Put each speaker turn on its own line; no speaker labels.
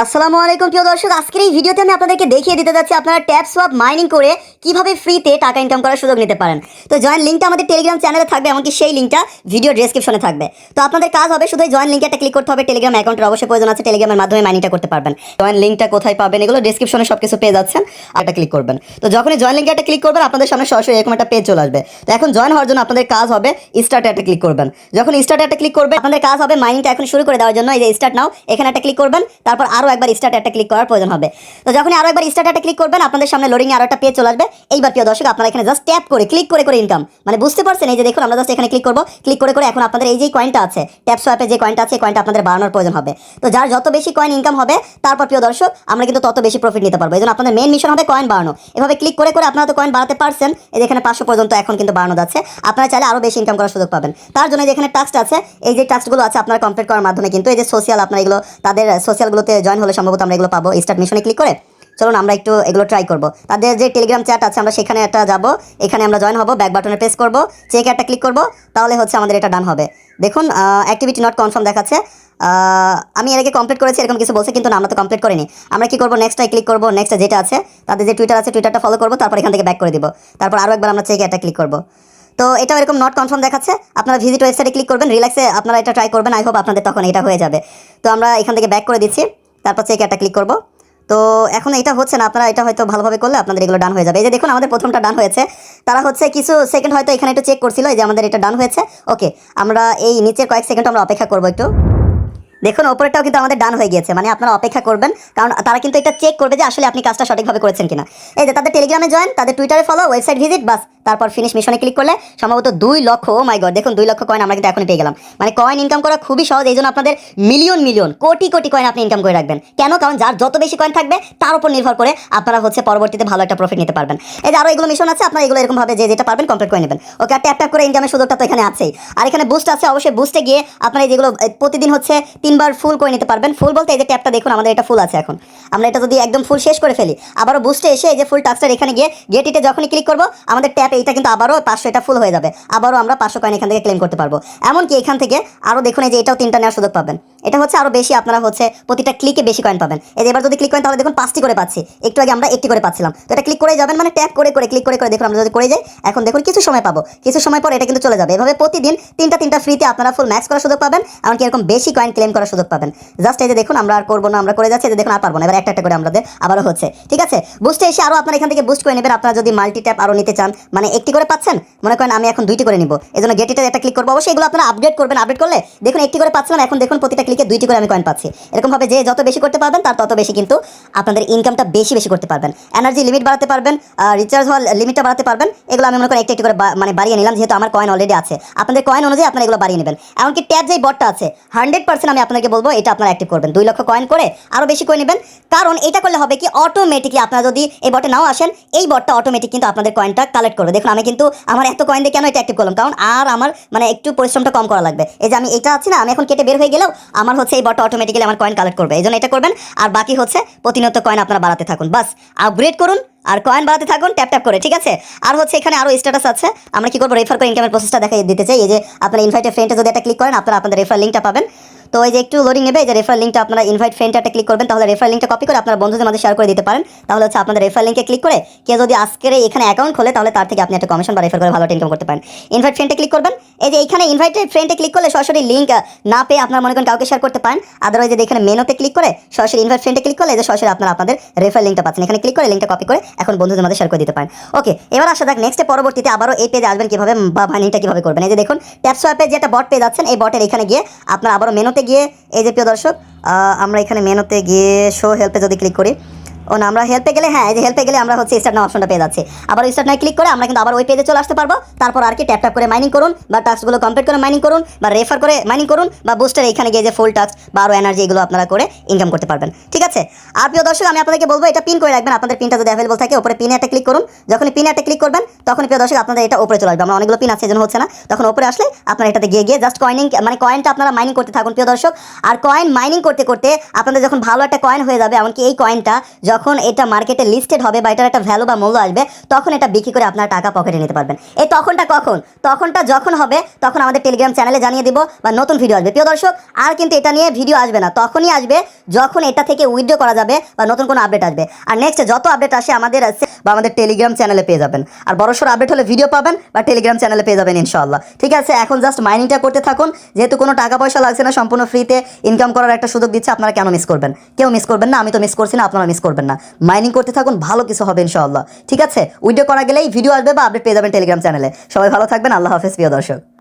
আসসালামু আলাইকুম প্রিয় দর্শক, আজকের এই ভিডিওতে আমি আপনাদেরকে দেখিয়ে দিতে যাচ্ছি আপনারা ট্যাপ সোয়াপ মাইনিং করে কিভাবে ফ্রিতে টাকা ইনকাম করার সুযোগ নিতে পারেন। তো জয়েন লিঙ্কটা আমাদের টেলিগ্রাম চ্যানেলে থাকবে, এমনকি সেই লিঙ্কটা ভিডিও ডেসক্রিপশনে থাকবে। তো আপনাদের কাজ হবে শুধু জয়েন লিঙ্কে একটা ক্লিক করতে হবে। টেলিগ্রাম অ্যাকাউন্টের অবশ্যই প্রয়োজন আছে, টেলিগ্রামের মাধ্যমে মাইনিংটা করতে পারবেন। জয়েন লিঙ্কটা কোথায় পাবেন এগুলো ডেসক্রিপশনে সব কিছু পেয়ে যাচ্ছেন, আর একটা ক্লিক করবেন। তো যখনই জয়েন লিঙ্কে একটা ক্লিক করবেন আপনাদের সামনে সরাসরি এরকম একটা পেজ চলে আসবে। তো এখন জয়েন হওয়ার জন্য আপনাদের কাজ হবে স্টার্টে একটা ক্লিক করবেন। যখন স্টার্টে একটা ক্লিক করবেন আপনাদের কাজ হবে মাইনিংটা এখন শুরু করে দেওয়ার জন্য এই যে স্টার্ট নাও এখানে একটা ক্লিক করবেন, তারপর আরও একবার স্টার্টে একটা ক্লিক করার প্রয়োজন হবে। তো যখন আরো একবার স্টার্ট একটা ক্লিক করবেন আপনাদের সামনে লোডিং আরো একটা পেজ চলে আসবে। এইবার প্রিয় দর্শক আপনারা এখানে জাস্ট ট্যাপ করে ক্লিক করে ইনকাম, মানে বুঝতে পারছেন? এই যে দেখুন আমরা জাস্ট এখানে ক্লিক করব, ক্লিক করে এখন আপনাদের এই যে কয়েনটা আছে ট্যাপ সোয়াপে যে কয়েনটা আছে, কয়েনটা আপনাদের বাড়ানোর প্রয়োজন হবে। তো যার যত বেশি কয়েন ইনকাম হবে তারপর প্রিয় দর্শক আমরা কিন্তু তত বেশি প্রফিট নিতে পারবো। এই জন্য আপনাদের মেন মিশন হবে কয়েন বাড়ানো। এভাবে ক্লিক করে আপনারা তো কয়েন বাড়াতে পারছেন, এই যে এখানে 500 পর্যন্ত এখন কিন্তু বাড়ানো যাচ্ছে। আপনারা চাইলে আরো বেশি ইনকাম করার সুযোগ পাবেন। তার জন্য যেখানে টাস্ক আছে, এই যে টাস্কগুলো আছে আপনারা কমপ্লিট করার মাধ্যমে কিন্তু এই যে সোশ্যাল আপনারা এগুলো তাদের সোশ্যালগুলোতে জয়েন হলে সম্ভবত আমরা এগুলো পাবো। স্টার্ট মিশনে ক্লিক করে চলুন আমরা একটু এগুলো ট্রাই করব। তাদের যে টেলিগ্রাম চ্যাট আছে আমরা সেখানে একটা যাব, এখানে আমরা জয়েন হব, ব্যাক বাটনে প্রেস করব, চেক একটা ক্লিক করব, তাহলে হচ্ছে আমাদের এটা ডান হবে। দেখুন অ্যাক্টিভিটি নট কনফার্ম দেখাচ্ছে। আমি এর আগে কমপ্লিট করেছি এরকম কিছু বলছে, কিন্তু আমরা তো কমপ্লিট করিনি। আমরা কি করব, নেক্সটটাই ক্লিক করব। নেক্সট যেটা আছে তাদের যে টুইটার আছে টুইটারটা ফলো করব, তারপর এখান থেকে ব্যাক করে দিব, তারপর আরও একবার আমরা চেক একটা ক্লিক করব। তো এটা এরকম নট কনফার্ম দেখাচ্ছে। আপনারা ভিজিট ওয়েবসাইটে ক্লিক করবেন, রিল্যাক্সে আপনারা এটা ট্রাই করবেন। আই হোপ আপনাদের তখন এটা হয়ে যাবে। তো আমরা এখান থেকে ব্যাক করে দিচ্ছি, তারপর চেক একটা ক্লিক করব। তো এখন এটা হচ্ছে না, আপনারা এটা হয়তো ভালোভাবে করলে আপনাদের এগুলো ডান হয়ে যাবে। এই যে দেখুন আমাদের প্রথমটা ডান হয়েছে, তারা হচ্ছে কিছু সেকেন্ড হয়তো এখানে একটু চেক করছিল, এই যে আমাদের এটা ডান হয়েছে। ওকে, আমরা এই নিচের কয়েক সেকেন্ড আমরা অপেক্ষা করবো একটু। দেখুন ওপরেরটাও কিন্তু আমাদের ডান হয়ে গিয়েছে, মানে আপনারা অপেক্ষা করবেন, কারণ তারা কিন্তু এটা চেক করবে যে আসলে আপনি কাজটা সঠিকভাবে করেছেন কিনা। এই যে তাদের টেলিগ্রামে জয়েন, তাদের টুইটারে ফলো, ওয়েবসাইট ভিজিট, বাস তারপর ফিনিশ মিশনে ক্লিক করলে সম্ভবত 2 লক্ষ, ও মাই গড, দেখুন 2 লক্ষ কয়েন আমরা কিন্তু এখনই পেয়ে গেলাম। মানে কয়েন ইনকাম করা খুবই সহজ, এই জন্য আপনাদের million million crore crore coin আপনি ইনকাম করে রাখবেন। কেন? কারণ যার যত বেশি কয়েন থাকবে তার উপর নির্ভর করে আপনারা হচ্ছে পরবর্তীতে ভালো একটা প্রফিট নিতে পারবেন। এই যে আরও এগুলো মিশন আছে, আপনারা এগুলো এরকমভাবে যে যেটা পারবেন কমপ্লিট করে নেবেন। ওকে, আর ট্যাপ করে ইনকামের সুযোগটা তো এখানে আছেই। আর এখানে বুস্ট আছে, অবশ্যই বুস্টে গিয়ে আপনারা যেগুলো প্রতিদিন হচ্ছে 3 বার ফুল করে নিতে পারবেন। ফুল বলতে এই যে ট্যাপটা দেখুন আমাদের এটা ফুল আছে, এখন আমরা এটা যদি একদম ফুল শেষ করে ফেলি আবারও বুস্টে এসে এই যে ফুল টাস্কটা এখানে গিয়ে গেট ইটে যখনই ক্লিক করবো আমাদের ট্যাপ এইটা কিন্তু আবারও 500 এটা ফুল হয়ে যাবে, আবারও আমরা 500 কয়েন এখান থেকে ক্লেম করতে পারবো। এমনকি এখান থেকে আরও দেখুন এই যে এটাও 3টা নেওয়ার সুযোগ পাবেন। এটা হচ্ছে আরও বেশি, আপনারা হচ্ছে প্রতিটা ক্লিকে বেশি কয়েন পাবেন। এই যে এবার যদি ক্লিক করেন তাহলে দেখুন 5টি করে পাচ্ছি, একটু আগে আমরা 1টি করে পাচ্ছিলাম। তো এটা ক্লিক করে যাবেন, মানে ট্যাপ করে ক্লিক করে দেখুন আমরা যদি করে যাই এখন দেখুন কিছু সময় পাবো, কিছু সময় পর এটা কিন্তু চলে যাবে। এভাবে প্রতিদিন 3টা ফ্রিতে আপনারা ফুল ম্যাক্স করার সুযোগ পাবেন, এমনকি এরকম বেশি কয়েন ক্লেম করার সুযোগ পাবেন। জাস্ট এই যে দেখুন আমরা আর করবো না, আমরা করে যাচ্ছি, দেখুন আর পারবো না, এবার একটা করে আমাদের আবারও হচ্ছে। ঠিক আছে, বুস্টে এসে আরও আপনারা এখান থেকে বুস্ট করে নেবেন। আপনারা যদি মাল্টি ট্যাপ আরও নিতে চান, মানে 1টি করে পাচ্ছেন, মনে করেন আমি এখন 2টি করে নিব, এই জন্য গেট ইটে একটা ক্লিক করবো। অবশ্যই এগুলো আপনারা আপডেট করবেন, আপডেট করলে দেখুন 1টি করে পাচ্ছিলাম, এখন দেখুন প্রতিটা ক্লিকে 2টি করে আমি কয়েন পাচ্ছি। এরকমভাবে যে যত বেশি করতে পারবেন তার তত বেশি কিন্তু আপনাদের ইনকামটা বেশি করতে পারবেন। এনার্জি লিমিট বাড়াতে পারবেন, রিচার্জ হওয়ার লিমিটটা বাড়াতে পারবেন। এগুলো আমি মনে করি একটু করে মানে বাড়িয়ে নিলাম, যেহেতু আমার কয়েন অলরেডি আছে। আপনাদের কয়েন অনুযায়ী আপনারা এগুলো বাড়িয়ে নেবেন। এমনকি ট্যাপ যেই বটটা আছে 100% আমি আপনাকে বলবো এটা আপনারা অ্যাক্টিভ করবেন। 2 লক্ষ কয়েন করে আরও বেশি করে নেবেন, কারণ এটা করলে হবে কি অটোমেটিকলি আপনারা যদি এই বটে নাও আসেন এই বটটা অটোমেটিক কিন্তু আপনাদের কয়েনটা কালেক্ট করবে। দেখুন আমি কিন্তু আমার এত কয়েন দিয়ে কেন এটা অ্যাক্টিভ করলাম, কারণ আর আমার মানে একটু পরিশ্রমটা কম করা লাগবে। এই যে আমি এটা আছি না, আমি এখন কেটে বের হয়ে গেলেও আমার হচ্ছে এই বটটা অটোমেটিক্যালি আমার কয়েন কালেক্ট করবে। এই জন্য এটা করবেন, আর বাকি হচ্ছে প্রতিনিয়ত কয়েন আপনারা বাড়াতে থাকুন, বাস আপগ্রেড করুন আর কয়েন বাড়াতে থাকুন ট্যাপ করে। ঠিক আছে, আর হচ্ছে এখানে আরও স্ট্যাটাস আছে। আমরা কি করবো, রেফার করে ইনকামের প্রসেসটা দেখাই দিতে চাই। এই যে আপনারা ইনভাইটেড ফ্রেন্ডে যদি একটা ক্লিক করেন আপনারা আপনাদের রেফার লিঙ্কটা পাবেন। তো এই যে একটু লোডিং নেবে, এই যে রেফার লিঙ্কটা আপনারা ইনভাইট ফ্রেন্ডটা ক্লিক করবেন, তাহলে রেফার লিঙ্কটা কপি করে আপনার বন্ধুদের মধ্যে শেয়ার করে দিতে পারেন। তাহলে হচ্ছে আপনাদের রেফার লিঙ্কে ক্লিক করে কেউ যদি আজকের এখানে অ্যাকাউন্ট খোলে তাহলে তার থেকে আপনি একটা কমিশন বা রেফার করে ভালো ইনকাম করতে পারেন। ইনভাইট ফ্রেন্ডে ক্লিক করবেন, এই যে এইখানে ইনভাইটেড ফ্রেন্ডে ক্লিক করলে সরাসরি লিঙ্ক না পেয়ে আপনার মনে করেন কাউকে শেয়ার করতে পারেন। আদারওয়াইজ এখানে মেনুতে ক্লিক করে সরাসরি ইনভাইট ফ্রেন্ডে ক্লিক করলে এই যে সরাসরি আপনারা আপনাদের রেফার লিঙ্কটা পাচ্ছেন, এখানে ক্লিক করে লিঙ্কটা কপি করে এখন বন্ধুদের মধ্যে শেয়ার করে দিতে পারেন। ওকে, এবার আসা যাক নেক্সটে, পরবর্তীতে আবারও এই পেজে আসবেন কিভাবে বা মাইনিংটা কিভাবে করবেন। এই যে দেখুন ট্যাপ সোয়াপে যে একটা বট পেজ আছেন, এই বটের এখানে গিয়ে আপনারা আবারও মেনুতে গিয়ে এই যে প্রিয় দর্শক আমরা এখানে মেনুতে গিয়ে শো হেল্পে যদি ক্লিক করি, ও না আমরা হেল্পে গেলে, হ্যাঁ এই যে হেল্পে গেলে আমরা হচ্ছে স্টার্ট নাও অপশনটা পেয়ে যাচ্ছি। আবার স্টার্ট নাও ক্লিক করে আমরা কিন্তু আবার ওই পেজে চলে আসতে পারবো। তারপর আর কি ট্যাপ করে মাইনিং করুন, বা টাস্কগুলো কমপ্লিট করে মাইনিং করুন, বা রেফার করে মাইনিং করুন, বা বুস্টার এখানে গিয়ে যে ফুল টাস্ক বা আরও এনার্জি এগুলো আপনারা করে ইনকাম করতে পারবেন। ঠিক আছে, আর প্রিয় দর্শক আমি আপনাদেরকে বলবো এটা পিন করে রাখবেন। আপনাদের পিনটা যদি অ্যাভেলেবল থাকে উপরে পিনে একটা ক্লিক করুন, যখন পিনে একটা ক্লিক করবেন তখন প্রিয় দর্শক আপনাদের এটা উপরে চলে আসবে। আমরা অনেকগুলো পিন আছে যেন হচ্ছে না, তখন উপরে আসলে আপনারা এটাতে গিয়ে জাস্ট কয়েনিং মানে কয়েনটা আপনারা মাইনিং করতে থাকুন প্রিয় দর্শক। আর কয়েন মাইনিং করতে আপনাদের যখন ভালো একটা কয়েন হয়ে যাবে, এমনকি এই কয়েনটা যখন যখন এটা মার্কেটে লিস্টেড হবে বা এটার একটা ভ্যালু বা মূল্য আসবে, তখন এটা বিক্রি করে আপনার টাকা পকেটে নিতে পারবেন। এই তখনটা কখন? তখনটা যখন হবে তখন আমাদের টেলিগ্রাম চ্যানেলে জানিয়ে দিব বা নতুন ভিডিও আসবে। প্রিয় দর্শক, আর কিন্তু এটা নিয়ে ভিডিও আসবে না, তখনই আসবে যখন এটা থেকে উইথড্র করা যাবে বা নতুন কোনো আপডেট আসবে। আর নেক্সট যত আপডেট আসে আমাদের টেলিগ্রাম চ্যানেলে পেয়ে যাবেন। আর বড়সড় আপডেট হলে ভিডিও পাবেন বা টেলিগ্রাম চ্যানেলে পেয়ে যাবেন ইনশাআল্লাহ। ঠিক আছে, এখন জাস্ট মাইনিংটা করতে থাকুন, যেহেতু কোনো টাকা পয়সা লাগছে না, সম্পূর্ণ ফ্রিতে ইনকাম করার একটা সুযোগ দিচ্ছে। আপনারা কেন মিস করবেন? কেউ মিস করবেন না, আমি তো মিস করছি না, আপনারা মিস করবেন না। মাইনিং করতে থাকুন, ভালো কিছু হবে ইনশাআল্লাহ। ঠিক আছে, উইথড্র করা গেলেই ভিডিও আসবে বা আপডেট পেয়ে যাবেন টেলিগ্রাম চ্যানেলে। সবাই ভালো থাকবেন, আল্লাহ হাফেজ প্রিয় দর্শক।